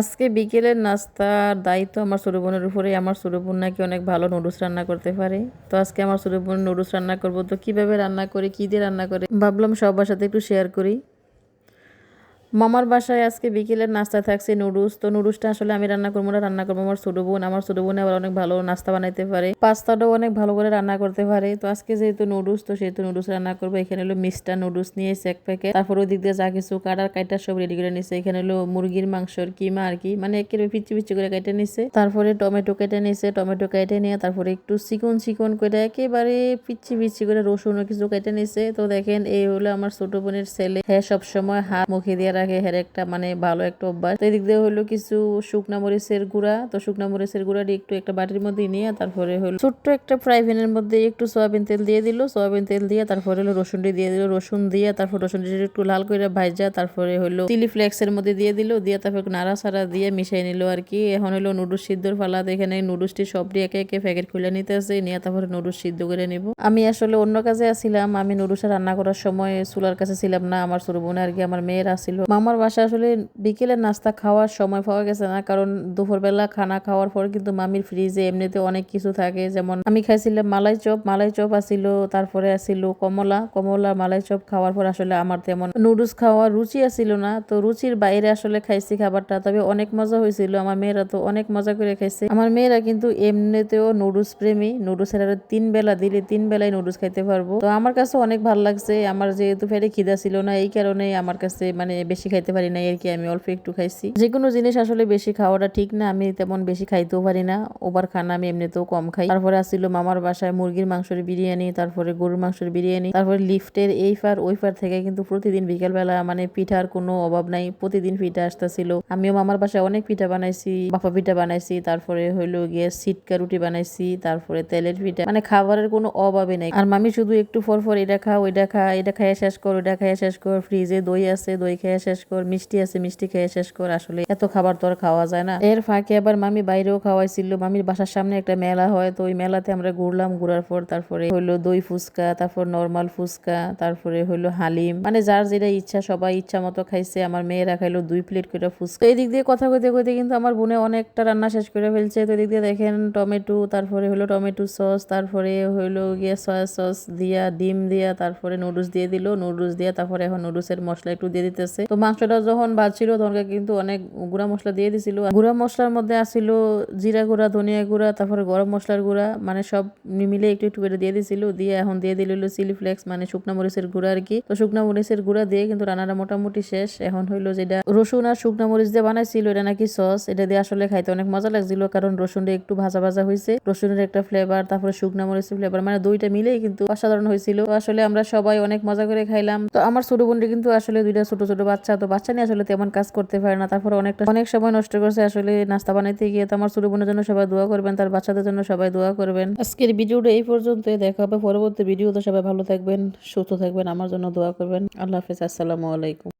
আজকে বিকেলের নাস্তার দায়িত্ব আমার ছোটো বোনের উপরে। আমার ছোটো বোন নাকি অনেক ভালো নুডলস রান্না করতে পারে। তো আজকে আমার ছোটো বোন নুডলস রান্না করবো। তো কিভাবে রান্না করে, কী দিয়ে রান্না করে ভাবলাম সবার সাথে একটু শেয়ার করি। মামার বাসায় আজকে বিকেলের নাস্তা থাকছে নুডলস। তো নুডলসটা আসলে আমি রান্না করবো না, রান্না করবো আমার ছোটো বোন। আমার ছোটো বোন আবার অনেক ভালো নাস্তা বানাইতে পারে, পাস্তাটাও অনেক ভালো করে রান্না করতে পারে। তো আজকে যেহেতু নুডলস, তো সেহেতু নুডলস রান্না করবো। এখানে হলো মিস্টার নুডলস নিয়েছে এক প্যাকেট। তারপর ওই দিক দিয়ে যা কিছু কাটার কাটা সব রেডি করে নিচ্ছে। এখানে হলো মুরগির মাংসর কিমা আর কি, মানে একেবারে পিচ্ছি পিচ্ছি করে কেটে নিচ্ছে। তারপরে টমেটো কেটে নিচ্ছে, টমেটো কেটে নিয়ে তারপরে একটু চিকন চিকন করে একেবারে পিচ্ছি পিচ্ছি করে রসুনও কিছু কেটে নিচ্ছে। তো দেখেন এই হলো আমার ছোট বোনের ছেলে। হ্যাঁ, সবসময় হাত মুখে দিয়ে রাখে, হ্যাঁ একটা মানে ভালো একটা অভ্যাস। তো এদিক দিয়ে হলো কিছু শুকনা মরিচের গুঁড়া। তো শুকনা মরিচের গুঁড়াটি একটু একটা বাটির মধ্যে নিয়ে তারপরে হলো ছোট্ট একটা ফ্রাই প্যানের মধ্যে একটু সয়াবিন তেল দিয়ে দিল। সয়াবিন তেল দিয়ে তারপরে হলো রসুনটি দিয়ে দিল। রসুন দিয়ে তারপর রসুনটি একটু লাল করে ভাজা তারপরে হলো চিলি ফ্লেক্সের মধ্যে দিয়ে দিল। দিয়ে তারপর নাড়া সাড়া দিয়ে মিশাই নিল আর কি। এখন হলো নুডলস সিদ্ধর ফালাত। এখানে নুডলসটি সবটি একে একে প্যাকেট খুলে নিতে আছে, নিয়ে তারপরে নুডলস সিদ্ধ করে নিব। আমি আসলে অন্য কাজে আসছিলাম, আমি নুডলস রান্না করার সময় চুলার কাছে ছিলাম না। আমার ছোট বোন আর কি, আমার মেয়ের আসছিল। মামার বাসা আসলে বিকেলের নাস্তা খাওয়ার সময় পাওয়া গেছে না, কারণ দুপুরবেলা খানা খাওয়ার পর কিন্তু মামির ফ্রিজে এমনিতে অনেক কিছু থাকে। যেমন আমি খাইছিলাম মালাই চপ আসিল, তারপরে আসিল কমলা মালাই চপ। খাওয়ার পর আসলে আমার তেমন নুডলস খাওয়ার রুচি আসিল না। তো রুচির বাইরে আসলে খাইছি খাবারটা, তবে অনেক মজা হয়েছিল। আমার মেয়েরা তো অনেক মজা করে খাইছে। আমার মেয়েরা কিন্তু এমনিতেও নুডলস প্রেমী। নুডলসের আরো 3 বেলা দিলে 3 বেলায় নুডলস খাইতে পারবো। তো আমার কাছে অনেক ভালো লাগছে। আমার যেহেতু ফেরে খিদা ছিল না, এই কারণে আমার কাছে মানে বেশি খাইতে পারি না আর কি, আমি অল্প একটু খাইছি। যে কোনো জিনিস আসলে বেশি খাওয়াটা ঠিক না, আমি তেমন বেশি খাইতেও পারি না। ওভার খানা আমি এমনিতেও কম খাই। তারপরে আসছিল মামার বাসায় মুরগির মাংসের বিরিয়ানি, তারপরে গরুর মাংসের বিরিয়ানি। তারপরে লিফটের এই পার ওই পার থেকে কিন্তু প্রতিদিন বিকেলবেলা মানে পিঠার কোনো অভাব নাই, প্রতিদিন পিঠা আসতেছিল। আমিও মামার বাসায় অনেক পিঠা বানাইছি, বাপা পিঠা বানাইছি, তারপরে হইলো গিয়ে সিটকা রুটি বানাইছি, তারপরে তেলের পিঠা, মানে খাবারের কোনো অভাবে নাই। আর মামি শুধু একটু পর এটা খা ওইটা খা, এটা খাইয়া শেষ কর ওইটা খাইয়া শেষ কর, ফ্রিজে দই আছে দই খাইয়া শেষ কর, মিষ্টি আছে মিষ্টি খেয়ে শেষ কর। আসলে এত খাবার তো আর খাওয়া যায় না। এর ফাঁকে আবার মামি বাইরেও খাওয়াইছিল। মামির বাসার সামনে একটা মেলা হয়, তো ওই মেলাতে আমরা ঘুরলাম। ঘুরার পর তারপরে হইলো দই ফুচকা, তারপর নরমাল ফুচকা, তারপরে হইলো হালিম, মানে যার যেটা ইচ্ছা সবাই ইচ্ছা মতো খাইছে। আমার মেয়েরা খাইলো 2 প্লেট করে ফুচকা। এই দিক দিয়ে কথা কইতে কইতে কিন্তু আমার বোনে অনেকটা রান্না শেষ করে ফেলছে। তো এদিক দিয়ে দেখেন টমেটো, তারপরে হলো টমেটো সস, তারপরে হইলো গিয়ে সয়া সস দিয়া ডিম দিয়া তারপরে নুডলস দিয়ে দিল। নুডলস দিয়া তারপরে এখন নুডলসের মশলা একটু দিয়ে দিতেছে। তো মাংসটা যখন ভাজছিল তখন কিন্তু অনেক গুঁড়া মশলা দিয়ে দিছিল। গুঁড়া মশলার মধ্যে আসছিল জিরা গুঁড়া, ধনিয়া গুঁড়া, তারপরে গরম মশলার গুঁড়া, মানে সব মিলে একটু একটু করে দিয়ে দিছিল। দিয়ে এখন দিয়ে দিল চিলি ফ্লেক্স, মানে শুকনা মরিচের গুঁড়া আর কি। তো শুকনা মরিচের গুঁড়া দিয়ে কিন্তু রান্নাটা মোটামুটি শেষ। এখন হইলো যেটা রসুন আর শুকনা মরিচ দিয়ে বানাইছিল এটা নাকি সস, এটা দিয়ে আসলে খাইতে অনেক মজা লাগছিল, কারণ রসুনটা একটু ভাজা ভাজা হয়েছে, রসুনের একটা ফ্লেভার, তারপরে শুকনা মরিচের ফ্লেভার, মানে দুইটা মিলেই কিন্তু অসাধারণ হয়েছিল। তো আসলে আমরা সবাই অনেক মজা করে খাইলাম। তো আমার ছোট বোনটি কিন্তু আসলে দুইটা ছোট ছোট বাচ্চা, তো বাচ্চা নিয়ে আসলে তেমন কাজ করতে পারে না। তারপরে অনেক সময় নষ্ট করছে আসলে নাস্তা বানাইতে গিয়ে। তো আমার ছোট বোনের জন্য সবাই দোয়া করবেন, তার বাচ্চাদের জন্য সবাই দোয়া করবেন। আজকের ভিডিওটা এই পর্যন্ত, দেখা হবে পরবর্তী ভিডিওতে। সবাই ভালো থাকবেন, সুস্থ থাকবেন, আমার জন্য দোয়া করবেন। আল্লাহ হাফেজ, আসসালামু আলাইকুম।